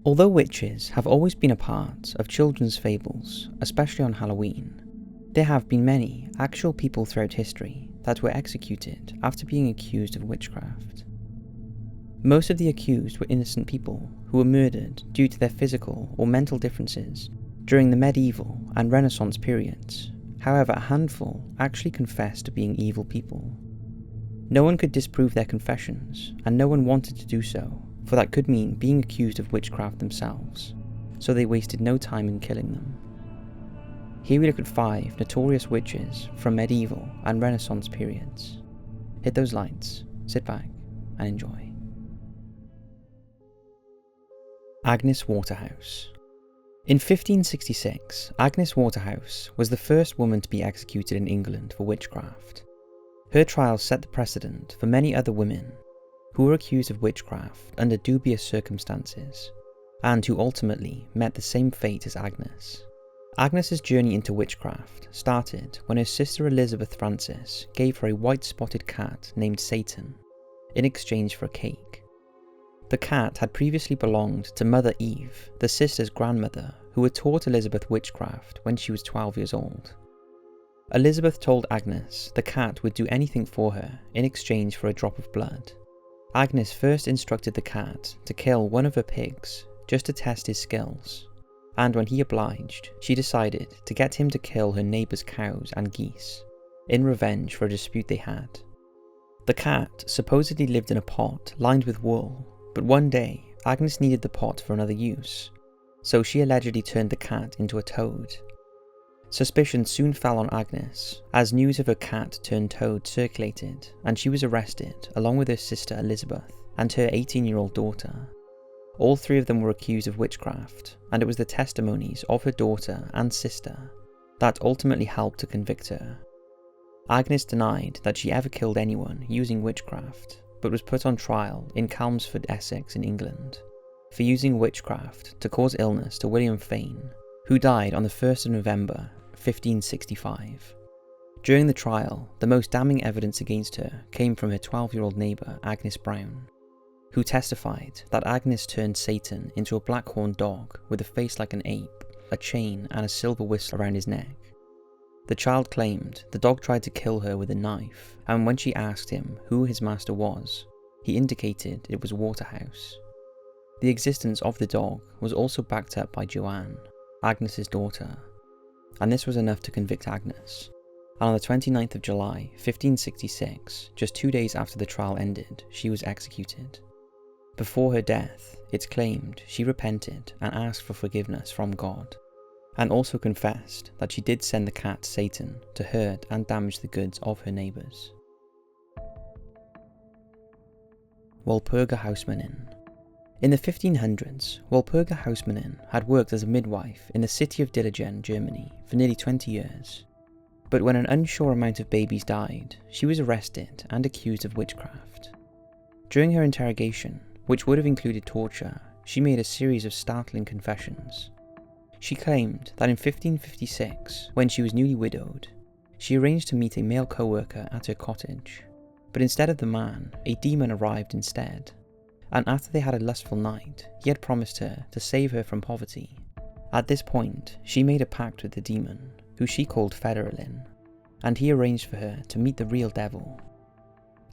Although witches have always been a part of children's fables, especially on Halloween, there have been many actual people throughout history that were executed after being accused of witchcraft. Most of the accused were innocent people who were murdered due to their physical or mental differences during the medieval and Renaissance periods. However, a handful actually confessed to being evil people. No one could disprove their confessions, and no one wanted to do so, for that could mean being accused of witchcraft themselves, so they wasted no time in killing them. Here we look at 5 notorious witches from medieval and Renaissance periods. Hit those lights, sit back, and enjoy. Agnes Waterhouse. In 1566, Agnes Waterhouse was the first woman to be executed in England for witchcraft. Her trial set the precedent for many other women who were accused of witchcraft under dubious circumstances, and who ultimately met the same fate as Agnes. Agnes's journey into witchcraft started when her sister Elizabeth Frances gave her a white-spotted cat named Satan in exchange for a cake. The cat had previously belonged to Mother Eve, the sister's grandmother, who had taught Elizabeth witchcraft when she was 12 years old. Elizabeth told Agnes the cat would do anything for her in exchange for a drop of blood. Agnes first instructed the cat to kill one of her pigs just to test his skills, and when he obliged, she decided to get him to kill her neighbour's cows and geese, in revenge for a dispute they had. The cat supposedly lived in a pot lined with wool, but one day Agnes needed the pot for another use, so she allegedly turned the cat into a toad. Suspicion soon fell on Agnes, as news of her cat-turned-toad circulated, and she was arrested along with her sister Elizabeth and her 18-year-old daughter. All 3 of them were accused of witchcraft, and it was the testimonies of her daughter and sister that ultimately helped to convict her. Agnes denied that she ever killed anyone using witchcraft, but was put on trial in Chelmsford, Essex in England, for using witchcraft to cause illness to William Fane, who died on the 1st of November 1565. During the trial, the most damning evidence against her came from her 12-year-old neighbour Agnes Brown, who testified that Agnes turned Satan into a black-horned dog with a face like an ape, a chain and a silver whistle around his neck. The child claimed the dog tried to kill her with a knife, and when she asked him who his master was, he indicated it was Waterhouse. The existence of the dog was also backed up by Joanne, Agnes's daughter, and this was enough to convict Agnes. And on the 29th of July, 1566, just 2 days after the trial ended, she was executed. Before her death, it's claimed she repented and asked for forgiveness from God, and also confessed that she did send the cat Satan to hurt and damage the goods of her neighbours. Walpurgis Mannen. In the 1500s, Walpurgis Mannen had worked as a midwife in the city of Dillingen, Germany, for nearly 20 years. But when an unsure amount of babies died, she was arrested and accused of witchcraft. During her interrogation, which would have included torture, she made a series of startling confessions. She claimed that in 1556, when she was newly widowed, she arranged to meet a male co-worker at her cottage, but instead of the man, a demon arrived instead, and after they had a lustful night, he had promised her to save her from poverty. At this point, she made a pact with the demon, who she called Federalin, and he arranged for her to meet the real devil.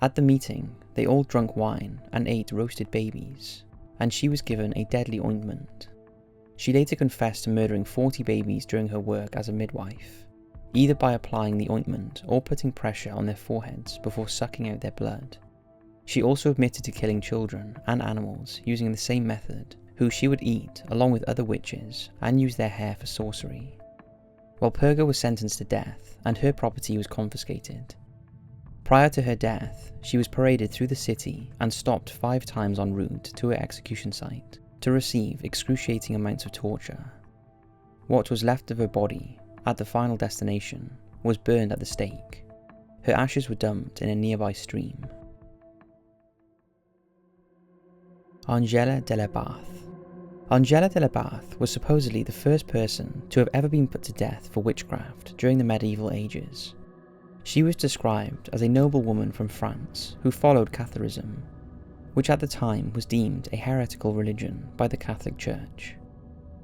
At the meeting, they all drank wine and ate roasted babies, and she was given a deadly ointment. She later confessed to murdering 40 babies during her work as a midwife, either by applying the ointment or putting pressure on their foreheads before sucking out their blood. She also admitted to killing children and animals using the same method, who she would eat along with other witches and use their hair for sorcery. Walpurga was sentenced to death and her property was confiscated. Prior to her death, she was paraded through the city and stopped 5 times en route to her execution site to receive excruciating amounts of torture. What was left of her body at the final destination was burned at the stake. Her ashes were dumped in a nearby stream. Angela Telepath. Angela Telepath was supposedly the first person to have ever been put to death for witchcraft during the medieval ages. She was described as a noble woman from France who followed Catholicism. which at the time was deemed a heretical religion by the Catholic Church.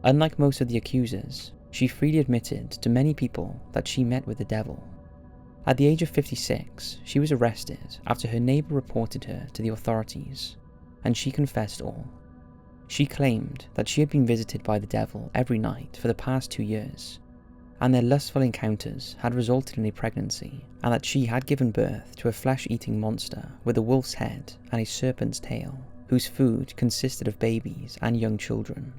Unlike most of the accusers, she freely admitted to many people that she met with the devil. At the age of 56, she was arrested after her neighbour reported her to the authorities, and she confessed all. She claimed that she had been visited by the devil every night for the past 2 years, and their lustful encounters had resulted in a pregnancy, and that she had given birth to a flesh-eating monster with a wolf's head and a serpent's tail, whose food consisted of babies and young children.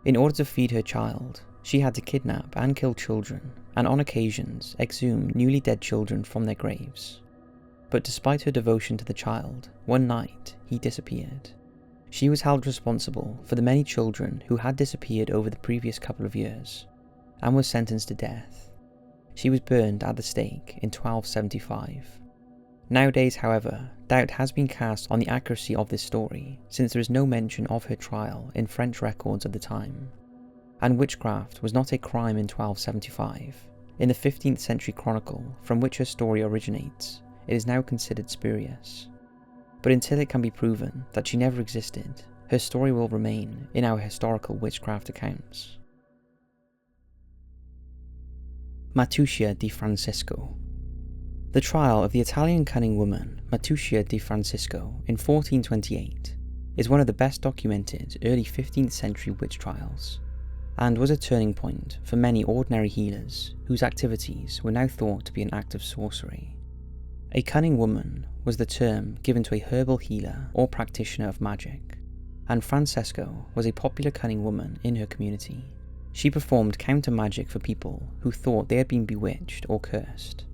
In order to feed her child, she had to kidnap and kill children, and on occasions exhume newly dead children from their graves. But despite her devotion to the child, one night he disappeared. She was held responsible for the many children who had disappeared over the previous couple of years, and was sentenced to death. She was burned at the stake in 1275. Nowadays, however, doubt has been cast on the accuracy of this story, since there is no mention of her trial in French records of the time. And witchcraft was not a crime in 1275. In the 15th century chronicle from which her story originates, it is now considered spurious. But until it can be proven that she never existed, her story will remain in our historical witchcraft accounts. Matushka Francesco. The trial of the Italian cunning woman Matushka Francesco in 1428 is one of the best documented early 15th century witch trials, and was a turning point for many ordinary healers whose activities were now thought to be an act of sorcery. A cunning woman was the term given to a herbal healer or practitioner of magic, and Francesco was a popular cunning woman in her community. She performed counter magic for people who thought they had been bewitched or cursed,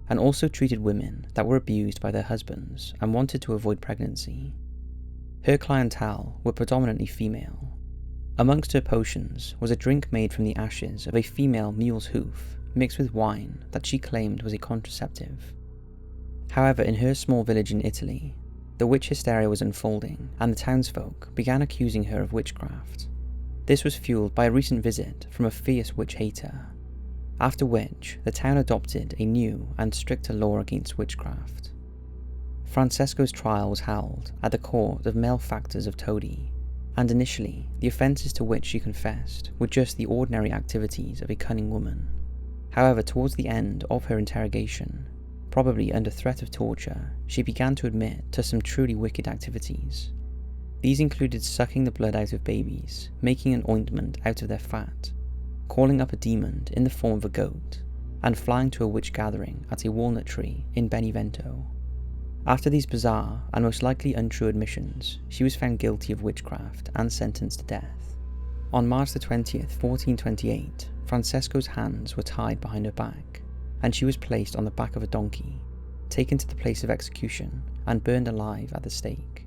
and also treated women that were abused by their husbands and wanted to avoid pregnancy. Her clientele were predominantly female. Amongst her potions was a drink made from the ashes of a female mule's hoof mixed with wine that she claimed was a contraceptive. However, in her small village in Italy, the witch hysteria was unfolding, and the townsfolk began accusing her of witchcraft. This was fueled by a recent visit from a fierce witch hater, after which the town adopted a new and stricter law against witchcraft. Francesco's trial was held at the court of malefactors of Todi, and initially the offences to which she confessed were just the ordinary activities of a cunning woman. However, towards the end of her interrogation, probably under threat of torture, she began to admit to some truly wicked activities. These included sucking the blood out of babies, making an ointment out of their fat, calling up a demon in the form of a goat, and flying to a witch gathering at a walnut tree in Benevento. After these bizarre and most likely untrue admissions, she was found guilty of witchcraft and sentenced to death. On March the 20th, 1428, Francesco's hands were tied behind her back, and she was placed on the back of a donkey, taken to the place of execution, and burned alive at the stake.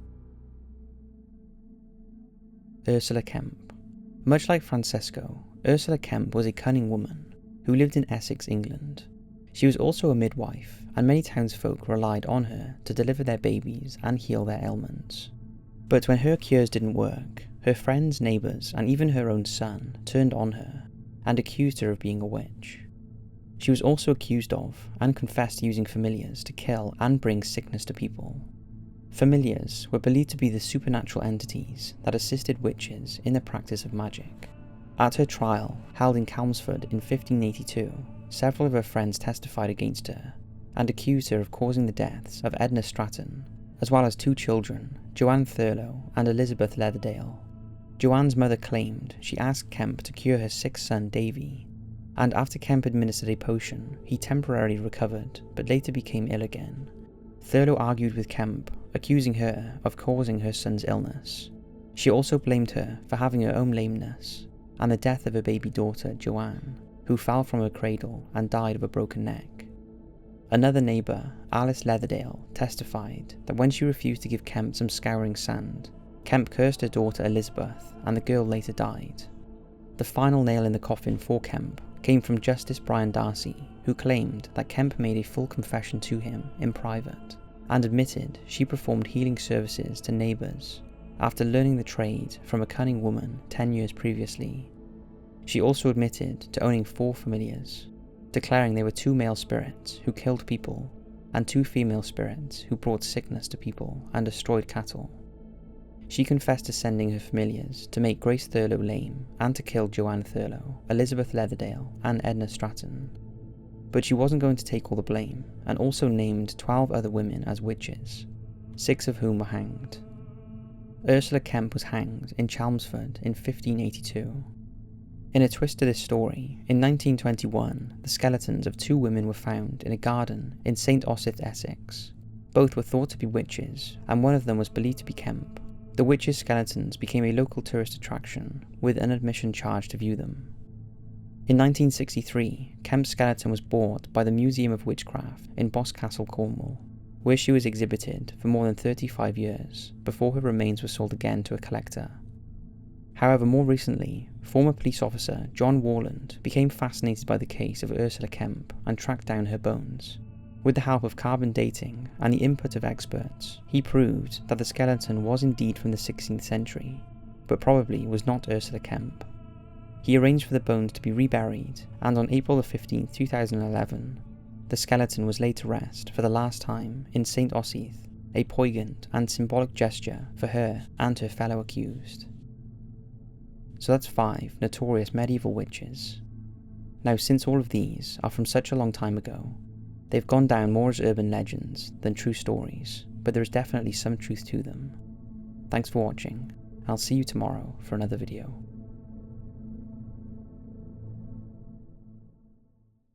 Ursula Kemp. Much like Francesco, Ursula Kemp was a cunning woman who lived in Essex, England. She was also a midwife, and many townsfolk relied on her to deliver their babies and heal their ailments. But when her cures didn't work, her friends, neighbours, and even her own son turned on her and accused her of being a witch. She was also accused of and confessed using familiars to kill and bring sickness to people. Familiars were believed to be the supernatural entities that assisted witches in the practice of magic. At her trial, held in Chelmsford in 1582, several of her friends testified against her and accused her of causing the deaths of Edna Stratton, as well as 2 children, Joanne Thurlow and Elizabeth Leatherdale. Joanne's mother claimed she asked Kemp to cure her sick son Davy, and after Kemp administered a potion, he temporarily recovered, but later became ill again. Thurlow argued with Kemp, accusing her of causing her son's illness. She also blamed her for having her own lameness, and the death of her baby daughter, Joanne, who fell from her cradle and died of a broken neck. Another neighbour, Alice Leatherdale, testified that when she refused to give Kemp some scouring sand, Kemp cursed her daughter Elizabeth, and the girl later died. The final nail in the coffin for Kemp came from Justice Brian Darcy, who claimed that Kemp made a full confession to him in private, and admitted she performed healing services to neighbours after learning the trade from a cunning woman 10 years previously. She also admitted to owning 4 familiars, declaring they were 2 male spirits who killed people and 2 female spirits who brought sickness to people and destroyed cattle. She confessed to sending her familiars to make Grace Thurlow lame and to kill Joanne Thurlow, Elizabeth Leatherdale, and Edna Stratton. But she wasn't going to take all the blame, and also named 12 other women as witches, 6 of whom were hanged. Ursula Kemp was hanged in Chelmsford in 1582. In a twist to this story, in 1921, the skeletons of 2 women were found in a garden in St Osyth, Essex. Both were thought to be witches, and one of them was believed to be Kemp. The witches' skeletons became a local tourist attraction, with an admission charge to view them. In 1963, Kemp's skeleton was bought by the Museum of Witchcraft in Boscastle, Cornwall, where she was exhibited for more than 35 years before her remains were sold again to a collector. However, more recently, former police officer John Warland became fascinated by the case of Ursula Kemp and tracked down her bones. With the help of carbon dating and the input of experts, he proved that the skeleton was indeed from the 16th century, but probably was not Ursula Kemp. He arranged for the bones to be reburied, and on April 15, 2011, the skeleton was laid to rest for the last time in St Osyth, a poignant and symbolic gesture for her and her fellow accused. So that's 5 notorious medieval witches. Now, since all of these are from such a long time ago, they've gone down more as urban legends than true stories, but there is definitely some truth to them. Thanks for watching. I'll see you tomorrow for another video.